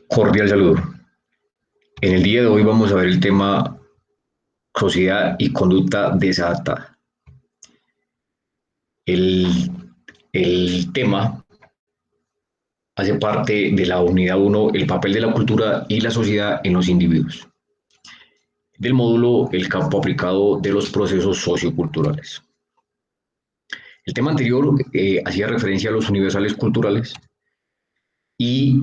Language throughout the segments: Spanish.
Cordial saludo. En el día de hoy vamos a ver el tema sociedad y conducta desadaptada. El, el tema hace parte de la unidad uno, el papel de la cultura y la sociedad en los individuos. Del módulo, el campo aplicado de los procesos socioculturales. El tema anterior hacía referencia a los universales culturales y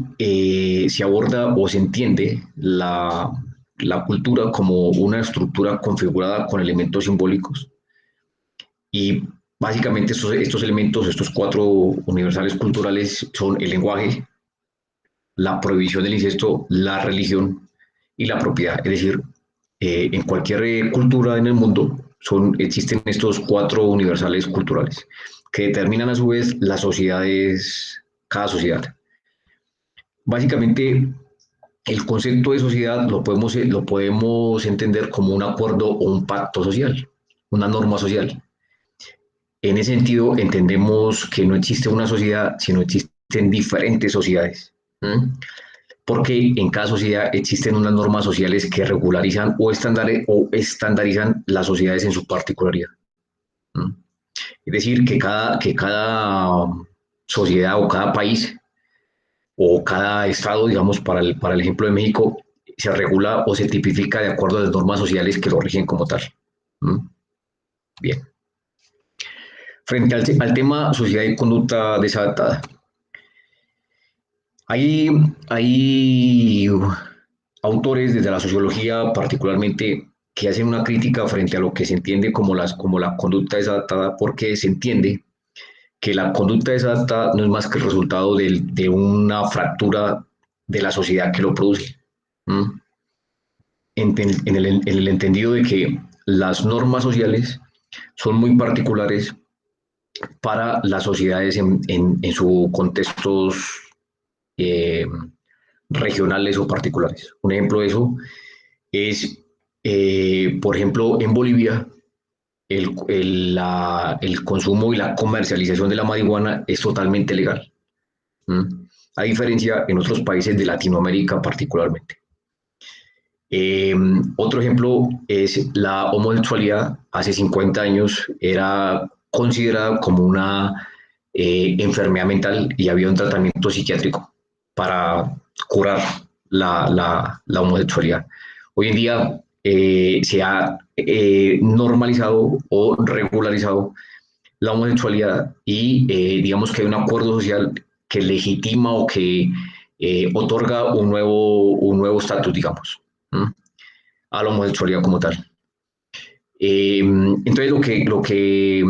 se aborda o se entiende la cultura como una estructura configurada con elementos simbólicos. Y básicamente estos elementos, estos cuatro universales culturales son el lenguaje, la prohibición del incesto, la religión y la propiedad. Es decir, en cualquier cultura en el mundo existen estos cuatro universales culturales que determinan a su vez las sociedades, cada sociedad. Básicamente, el concepto de sociedad lo podemos entender como un acuerdo o un pacto social, una norma social. En ese sentido, entendemos que no existe una sociedad, sino existen diferentes sociedades. ¿Mm? Porque en cada sociedad existen unas normas sociales que regularizan o estandarizan las sociedades en su particularidad. ¿Mm? Es decir, que cada sociedad o cada país o cada estado, digamos, para el ejemplo de México, se regula o se tipifica de acuerdo a las normas sociales que lo rigen como tal. ¿Mm? Bien. Frente al tema sociedad y conducta desadaptada, hay, hay autores desde la sociología particularmente que hacen una crítica frente a lo que se entiende como la conducta desadaptada, porque se entiende que la conducta desadaptada no es más que el resultado de una fractura de la sociedad que lo produce. ¿Mm? En el entendido de que las normas sociales son muy particulares para las sociedades en sus contextos eh, regionales o particulares. Un ejemplo de eso es, por ejemplo, en Bolivia, el consumo y la comercialización de la marihuana es totalmente legal. ¿Mm? A diferencia en otros países de Latinoamérica particularmente. Otro ejemplo es la homosexualidad. Hace 50 años era considerada como una enfermedad mental y había un tratamiento psiquiátrico para curar la homosexualidad. Hoy en día se ha normalizado o regularizado la homosexualidad y digamos que hay un acuerdo social que legitima o que otorga un nuevo estatus, digamos, ¿no? A la homosexualidad como tal. Entonces, lo que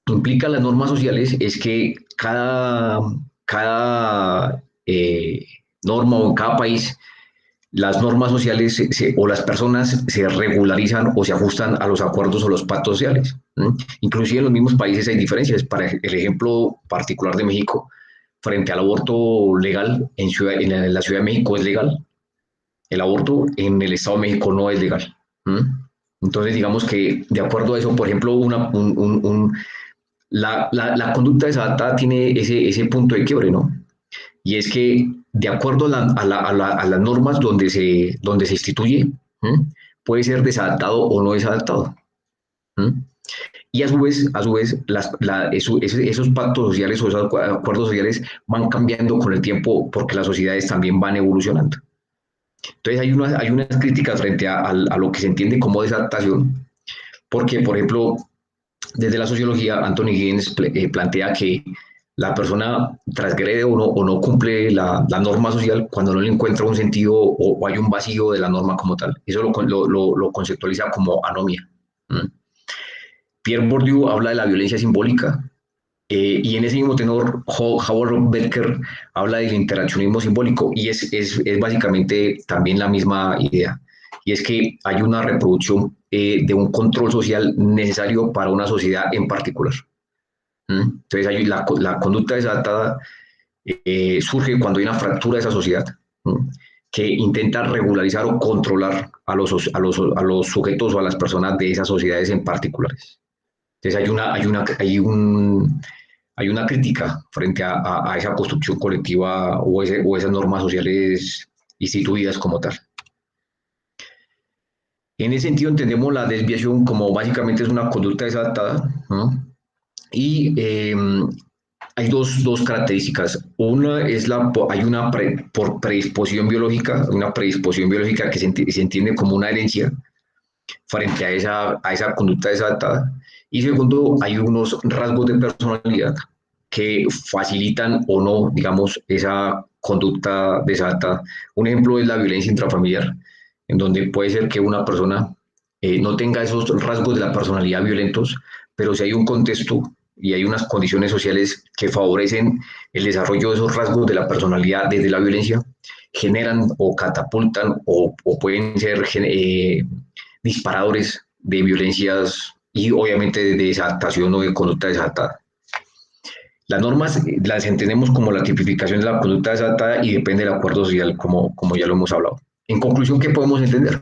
implica las normas sociales es que cada norma o en cada país, las normas sociales o las personas se regularizan o se ajustan a los acuerdos o los pactos sociales. ¿No? Inclusive en los mismos países hay diferencias. Para el ejemplo particular de México, frente al aborto legal, en la Ciudad de México es legal, el aborto en el Estado de México no es legal. ¿Mm? Entonces, digamos que de acuerdo a eso, por ejemplo, la conducta desadaptada tiene ese punto de quiebre, ¿no? Y es que de acuerdo a las normas donde se instituye, ¿m? Puede ser desadaptado o no desadaptado. ¿M? Y a su vez esos pactos sociales o esos acuerdos sociales van cambiando con el tiempo porque las sociedades también van evolucionando. Entonces hay unas críticas frente a lo que se entiende como desadaptación, porque, por ejemplo, desde la sociología, Anthony Giddens plantea que la persona transgrede o no cumple la norma social cuando no le encuentra un sentido o hay un vacío de la norma como tal. Eso lo conceptualiza como anomia. ¿Mm? Pierre Bourdieu habla de la violencia simbólica y en ese mismo tenor, Howard Becker habla del interaccionismo simbólico y es básicamente también la misma idea. Y es que hay una reproducción de un control social necesario para una sociedad en particular. ¿Mm? Entonces, la conducta desatada surge cuando hay una fractura de esa sociedad, ¿no? Que intenta regularizar o controlar a los sujetos o a las personas de esas sociedades en particulares. Entonces, hay una crítica frente a esa construcción colectiva o esas normas sociales instituidas como tal. En ese sentido entendemos la desviación como básicamente es una conducta desadaptada, ¿no? Y hay dos características. Una es hay una por predisposición biológica, una predisposición biológica que se entiende como una herencia frente a esa conducta desadaptada. Y segundo, hay unos rasgos de personalidad que facilitan o no, digamos, esa conducta desadaptada. Un ejemplo es la violencia intrafamiliar, en donde puede ser que una persona no tenga esos rasgos de la personalidad violentos, pero si hay un contexto y hay unas condiciones sociales que favorecen el desarrollo de esos rasgos de la personalidad desde la violencia, generan o catapultan o pueden ser disparadores de violencias y obviamente de desadaptación o de conducta desadaptada. Las normas las entendemos como la tipificación de la conducta desadaptada y depende del acuerdo social, como ya lo hemos hablado. En conclusión, ¿qué podemos entender?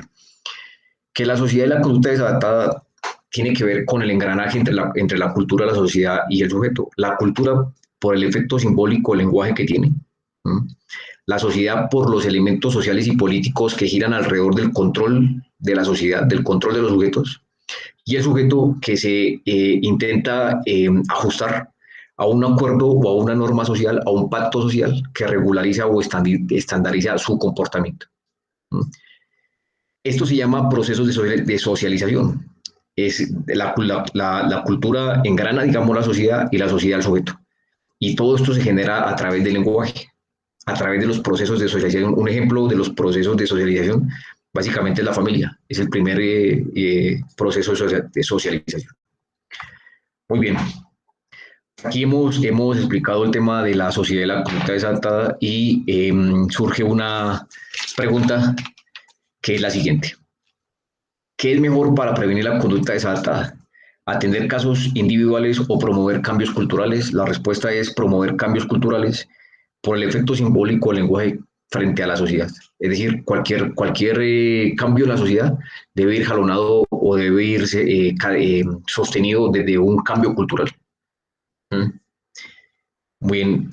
Que la sociedad y la conducta desadaptada tiene que ver con el engranaje entre la cultura, la sociedad y el sujeto. La cultura por el efecto simbólico, el lenguaje que tiene. ¿Mm? La sociedad por los elementos sociales y políticos que giran alrededor del control de la sociedad, del control de los sujetos, y el sujeto que se intenta ajustar a un acuerdo o a una norma social, a un pacto social que regulariza o estandariza su comportamiento. Esto se llama procesos de socialización. Es la cultura engrana, digamos, la sociedad y la sociedad el sujeto. Y todo esto se genera a través del lenguaje, a través de los procesos de socialización. Un ejemplo de los procesos de socialización básicamente es la familia, es el primer proceso de socialización. Muy bien, aquí hemos explicado el tema de la sociedad y la conducta desadaptada y surge una pregunta que es la siguiente. ¿Qué es mejor para prevenir la conducta desadaptada? ¿Atender casos individuales o promover cambios culturales? La respuesta es promover cambios culturales por el efecto simbólico del lenguaje frente a la sociedad. Es decir, cualquier cambio en la sociedad debe ir jalonado o debe irse sostenido desde un cambio cultural. ¿Mm? Muy bien.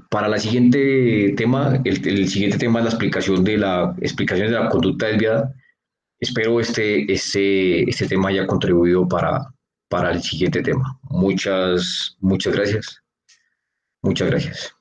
Para la siguiente tema, el siguiente tema es la explicación de la conducta desviada. Espero este tema haya contribuido para el siguiente tema. Muchas gracias. Muchas gracias.